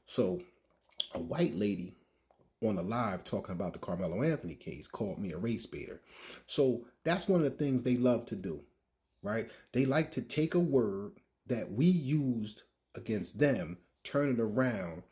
So a white lady on the live talking about the Karmelo Anthony case called me a race baiter. So that's one of the things they love to do, right? They like to take a word that we used against them, turn it around,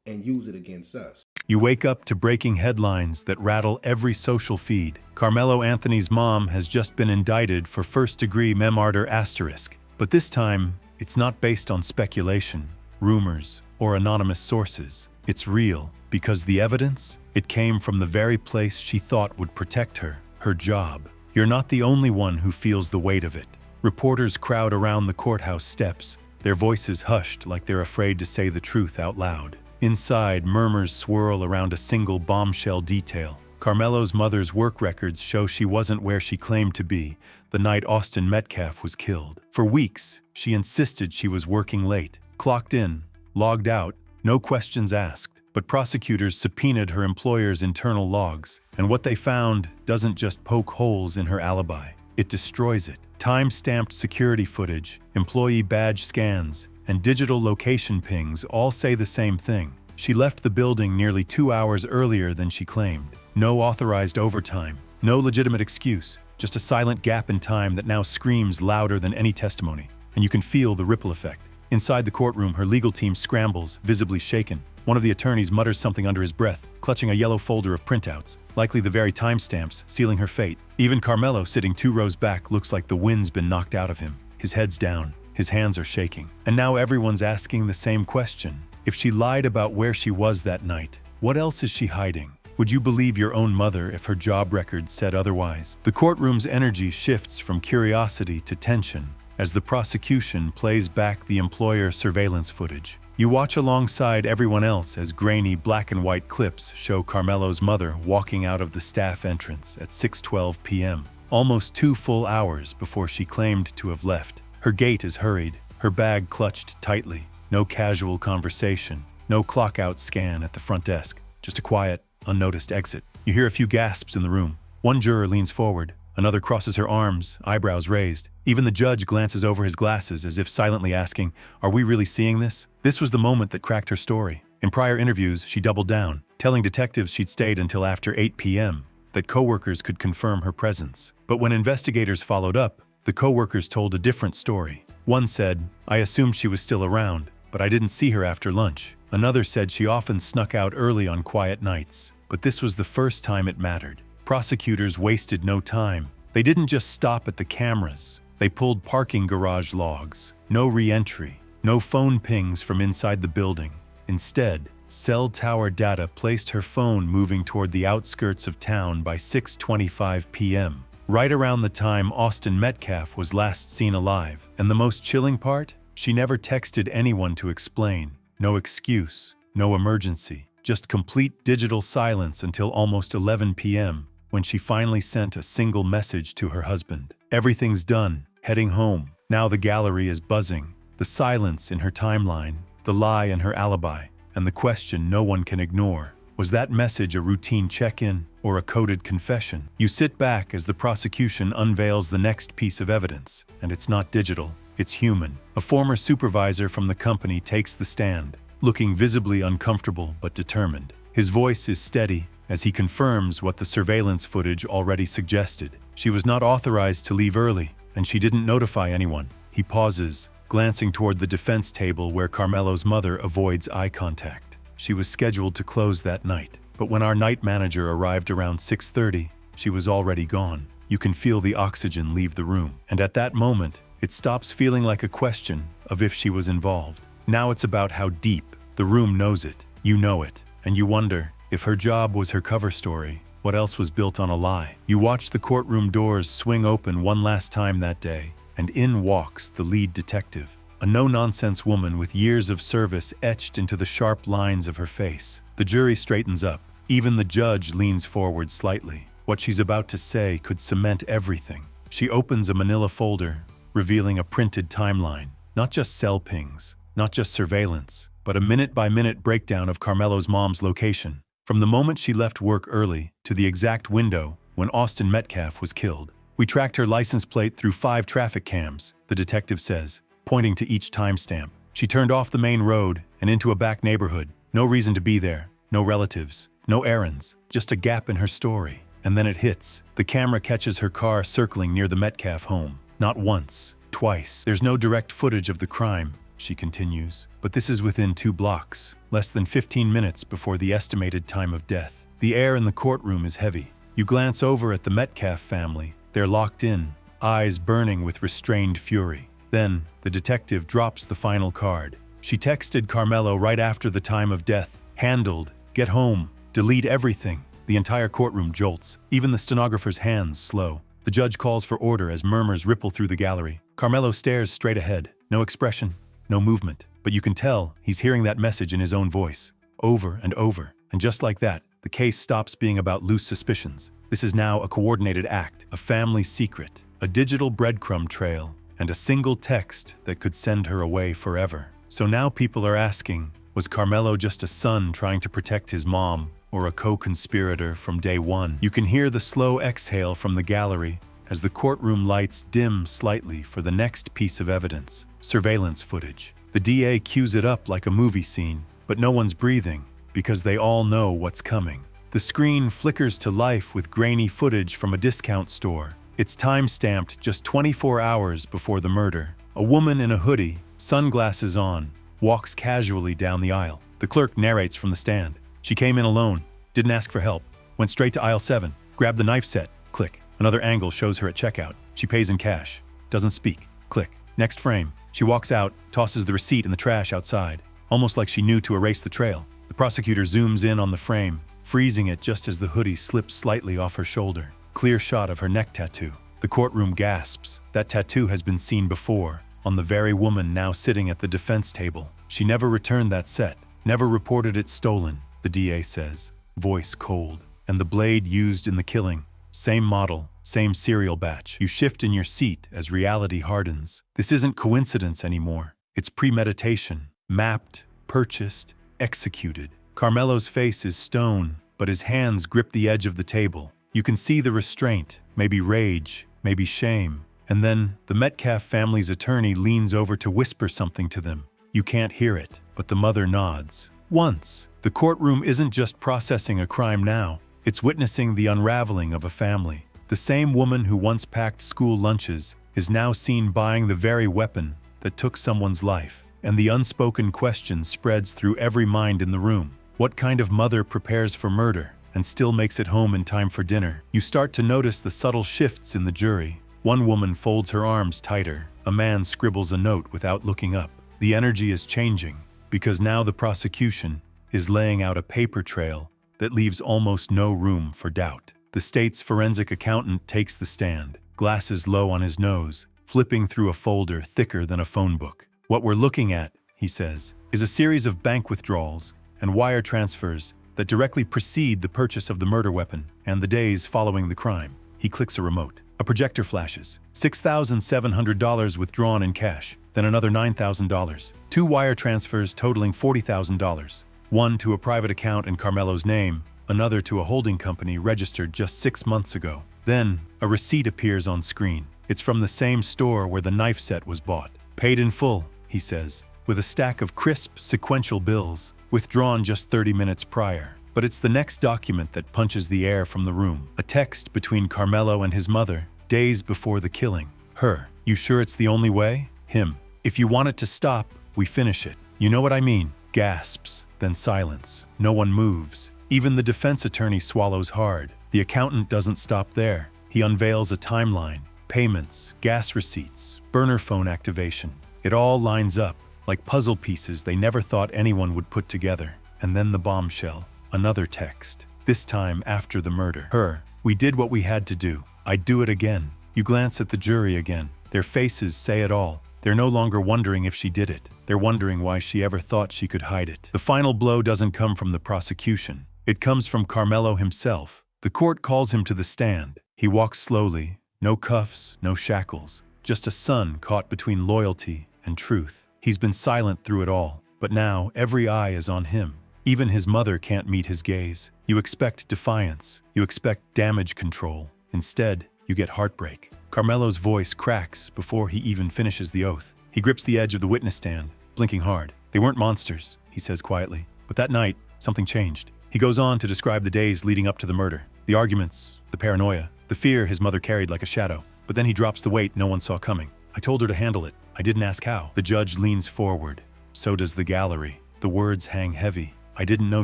and use it against us. You wake up to breaking headlines that rattle every social feed. Karmelo Anthony's mom has just been indicted for first-degree mrder asterisk. But this time, it's not based on speculation, rumors, or anonymous sources. It's real, because the evidence, it came from the very place she thought would protect her, her job. You're not the only one who feels the weight of it. Reporters crowd around the courthouse steps, their voices hushed like they're afraid to say the truth out loud. Inside, murmurs swirl around a single bombshell detail. Karmelo's mother's work records show she wasn't where she claimed to be the night Austin Metcalf was killed. For weeks, she insisted she was working late, clocked in, logged out, no questions asked. But prosecutors subpoenaed her employer's internal logs, and what they found doesn't just poke holes in her alibi, it destroys it. Time-stamped security footage, employee badge scans, and digital location pings all say the same thing. She left the building nearly 2 hours earlier than she claimed. No authorized overtime, no legitimate excuse, just a silent gap in time that now screams louder than any testimony. And you can feel the ripple effect. Inside the courtroom, her legal team scrambles, visibly shaken. One of the attorneys mutters something under his breath, clutching a yellow folder of printouts, likely the very timestamps sealing her fate. Even Karmelo, sitting 2 rows back, looks like the wind's been knocked out of him. His head's down. His hands are shaking. And now everyone's asking the same question. If she lied about where she was that night, what else is she hiding? Would you believe your own mother if her job record said otherwise? The courtroom's energy shifts from curiosity to tension as the prosecution plays back the employer surveillance footage. You watch alongside everyone else as grainy black and white clips show Karmelo's mother walking out of the staff entrance at 6:12 p.m., almost 2 full hours before she claimed to have left. Her gait is hurried, her bag clutched tightly. No casual conversation, no clock-out scan at the front desk, just a quiet, unnoticed exit. You hear a few gasps in the room. One juror leans forward, another crosses her arms, eyebrows raised. Even the judge glances over his glasses as if silently asking, "Are we really seeing this?" This was the moment that cracked her story. In prior interviews, she doubled down, telling detectives she'd stayed until after 8 p.m., that coworkers could confirm her presence. But when investigators followed up, the coworkers told a different story. One said, "I assumed she was still around, but I didn't see her after lunch." Another said she often snuck out early on quiet nights. But this was the first time it mattered. Prosecutors wasted no time. They didn't just stop at the cameras. They pulled parking garage logs. No re-entry. No phone pings from inside the building. Instead, cell tower data placed her phone moving toward the outskirts of town by 6:25 p.m., right around the time Austin Metcalf was last seen alive. And the most chilling part? She never texted anyone to explain. No excuse, no emergency, just complete digital silence until almost 11 p.m., when she finally sent a single message to her husband. Everything's done, heading home. Now the gallery is buzzing. The silence in her timeline, the lie in her alibi, and the question no one can ignore. Was that message a routine check-in or a coded confession? You sit back as the prosecution unveils the next piece of evidence, and it's not digital, it's human. A former supervisor from the company takes the stand, looking visibly uncomfortable but determined. His voice is steady as he confirms what the surveillance footage already suggested. She was not authorized to leave early, and she didn't notify anyone. He pauses, glancing toward the defense table where Karmelo's mother avoids eye contact. She was scheduled to close that night, but when our night manager arrived around 6:30, she was already gone. You can feel the oxygen leave the room, and at that moment, it stops feeling like a question of if she was involved. Now it's about how deep. The room knows it, you know it, and you wonder, if her job was her cover story, what else was built on a lie? You watch the courtroom doors swing open one last time that day, and in walks the lead detective. A no-nonsense woman with years of service etched into the sharp lines of her face. The jury straightens up. Even the judge leans forward slightly. What she's about to say could cement everything. She opens a manila folder, revealing a printed timeline. Not just cell pings, not just surveillance, but a minute-by-minute breakdown of Karmelo's mom's location. From the moment she left work early to the exact window when Austin Metcalf was killed. "We tracked her license plate through 5 traffic cams," the detective says, pointing to each timestamp. "She turned off the main road and into a back neighborhood. No reason to be there, no relatives, no errands, just a gap in her story. And then it hits. The camera catches her car circling near the Metcalf home. Not once, twice. There's no direct footage of the crime, she continues. But this is within 2 blocks, less than 15 minutes before the estimated time of death. The air in the courtroom is heavy. You glance over at the Metcalf family. They're locked in, eyes burning with restrained fury. Then, the detective drops the final card. She texted Karmelo right after the time of death. Handled. Get home. Delete everything. The entire courtroom jolts. Even the stenographer's hands slow. The judge calls for order as murmurs ripple through the gallery. Karmelo stares straight ahead. No expression, no movement. But you can tell he's hearing that message in his own voice. Over and over. And just like that, the case stops being about loose suspicions. This is now a coordinated act, a family secret, a digital breadcrumb trail, and a single text that could send her away forever. So now people are asking, was Karmelo just a son trying to protect his mom, or a co-conspirator from day one? You can hear the slow exhale from the gallery as the courtroom lights dim slightly for the next piece of evidence, surveillance footage. The DA cues it up like a movie scene, but no one's breathing because they all know what's coming. The screen flickers to life with grainy footage from a discount store. It's time-stamped just 24 hours before the murder. A woman in a hoodie, sunglasses on, walks casually down the aisle. The clerk narrates from the stand. She came in alone, didn't ask for help, went straight to aisle 7, grabbed the knife set, click. Another angle shows her at checkout. She pays in cash, doesn't speak, click. Next frame, she walks out, tosses the receipt in the trash outside, almost like she knew to erase the trail. The prosecutor zooms in on the frame, freezing it just as the hoodie slips slightly off her shoulder. Clear shot of her neck tattoo. The courtroom gasps. That tattoo has been seen before, on the very woman now sitting at the defense table. She never returned that set, never reported it stolen, the DA says, voice cold. And the blade used in the killing, same model, same serial batch. You shift in your seat as reality hardens. This isn't coincidence anymore. It's premeditation, mapped, purchased, executed. Karmelo's face is stone, but his hands grip the edge of the table. You can see the restraint, maybe rage, maybe shame. And then the Metcalf family's attorney leans over to whisper something to them. You can't hear it, but the mother nods. Once. The courtroom isn't just processing a crime now, it's witnessing the unraveling of a family. The same woman who once packed school lunches is now seen buying the very weapon that took someone's life. And the unspoken question spreads through every mind in the room. What kind of mother prepares for murder and still makes it home in time for dinner? You start to notice the subtle shifts in the jury. One woman folds her arms tighter. A man scribbles a note without looking up. The energy is changing because now the prosecution is laying out a paper trail that leaves almost no room for doubt. The state's forensic accountant takes the stand, glasses low on his nose, flipping through a folder thicker than a phone book. What we're looking at, he says, is a series of bank withdrawals and wire transfers that directly precede the purchase of the murder weapon and the days following the crime. He clicks a remote. A projector flashes. $6,700 withdrawn in cash, then another $9,000. 2 wire transfers totaling $40,000. One to a private account in Karmelo's name, another to a holding company registered just 6 months ago. Then, a receipt appears on screen. It's from the same store where the knife set was bought. Paid in full, he says, with a stack of crisp, sequential bills, withdrawn just 30 minutes prior. But it's the next document that punches the air from the room. A text between Karmelo and his mother, days before the killing. Her, you sure it's the only way? Him, if you want it to stop, we finish it. You know what I mean? Gasps, then silence. No one moves. Even the defense attorney swallows hard. The accountant doesn't stop there. He unveils a timeline, payments, gas receipts, burner phone activation. It all lines up, like puzzle pieces they never thought anyone would put together. And then the bombshell, another text, this time after the murder. Her, we did what we had to do. I'd do it again. You glance at the jury again. Their faces say it all. They're no longer wondering if she did it. They're wondering why she ever thought she could hide it. The final blow doesn't come from the prosecution. It comes from Karmelo himself. The court calls him to the stand. He walks slowly, no cuffs, no shackles, just a son caught between loyalty and truth. He's been silent through it all, but now every eye is on him. Even his mother can't meet his gaze. You expect defiance. You expect damage control. Instead, you get heartbreak. Karmelo's voice cracks before he even finishes the oath. He grips the edge of the witness stand, blinking hard. They weren't monsters, he says quietly. But that night, something changed. He goes on to describe the days leading up to the murder, the arguments, the paranoia, the fear his mother carried like a shadow. But then he drops the weight no one saw coming. I told her to handle it. I didn't ask how. The judge leans forward. So does the gallery. The words hang heavy. I didn't know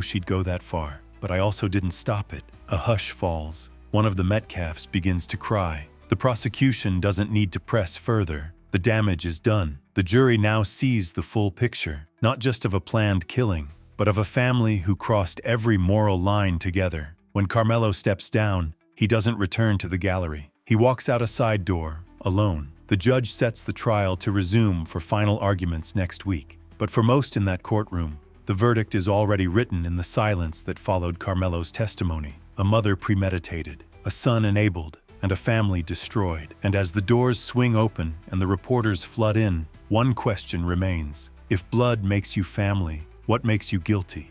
she'd go that far, but I also didn't stop it. A hush falls. One of the Metcalfs begins to cry. The prosecution doesn't need to press further. The damage is done. The jury now sees the full picture, not just of a planned killing, but of a family who crossed every moral line together. When Karmelo steps down, he doesn't return to the gallery. He walks out a side door, alone. The judge sets the trial to resume for final arguments next week. But for most in that courtroom, the verdict is already written in the silence that followed Karmelo's testimony. A mother premeditated, a son enabled, and a family destroyed. And as the doors swing open and the reporters flood in, one question remains. If blood makes you family, what makes you guilty?